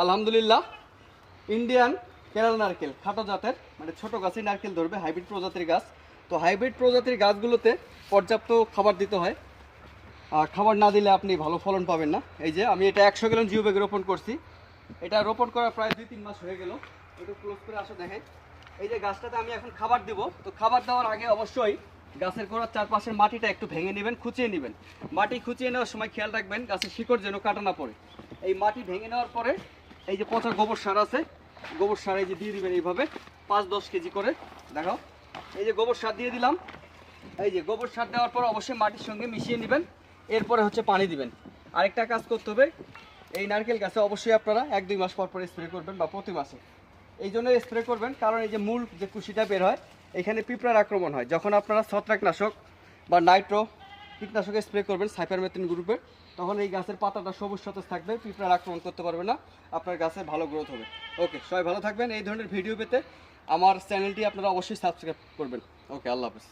আলহামদুলিল্লাহ, ইন্ডিয়ান কেরালা নারকেল খাটো জাতের, মানে ছোট গাছে নারকেল ধরবে, হাইব্রিড প্রজাতির গাছ। তো হাইব্রিড প্রজাতির গাছগুলোতে পর্যাপ্ত খাবার দিতে হয়, আর খাবার না দিলে আপনি ভালো ফলন পাবেন না। এই যে আমি এটা 100 গ্যালন জিও ব্যাগে রোপণ করছি। এটা রোপণ করার প্রায় 2-3 মাস হয়ে গেল। একটু ক্লোজ করে আসো দেখেন। এই যে গাছটাতে আমি এখন খাবার দিব। তো খাবার দেওয়ার আগে অবশ্যই গাছের গোড়ার চারপাশের মাটিটা একটু ভেঙে নেবেন, খুঁচিয়ে নেবেন। মাটি খুঁচিয়ে নেওয়ার সময় খেয়াল রাখবেন গাছের শিকড় যেন কাটা না পড়ে। এই মাটি ভেঙে নেওয়ার পরে এই যে পচা গোবর সার আছে, গোবর সার এই যে দিয়ে দিবেন এইভাবে 5-10 কেজি করে। দেখো, এই যে গোবর সার দিয়ে দিলাম। এই যে গোবর সার দেওয়ার পর অবশ্যই মাটির সঙ্গে মিশিয়ে নেবেন। এরপরে হচ্ছে পানি দিবেন। আরেকটা কাজ করতে হবে, এই নারকেল গাছে অবশ্যই আপনারা 1-2 মাস পর পর স্প্রে করবেন বা প্রতি মাসে। এই জন্য স্প্রে করবেন কারণ এই যে মূল যে কুশিটা বের হয় এখানে পিঁপড়ার আক্রমণ হয়। যখন আপনারা ছত্রাকনাশক বা নাইট্রো কীটনাশক স্প্রে করবেন সাইপারমেথ্রিন গ্রুপের, তখন এই গাছের পাতাটা সবুজ সতেজ থাকবে, পিঁপড়ার আক্রমণ করতে পারবে না, আপনার গাছের ভালো গ্রোথ হবে। ওকে, সবাই ভালো থাকবেন। এই ধরনের ভিডিও পেতে আমার চ্যানেলটি আপনারা অবশ্যই সাবস্ক্রাইব করবেন। ওকে, আল্লাহ হাফেজ।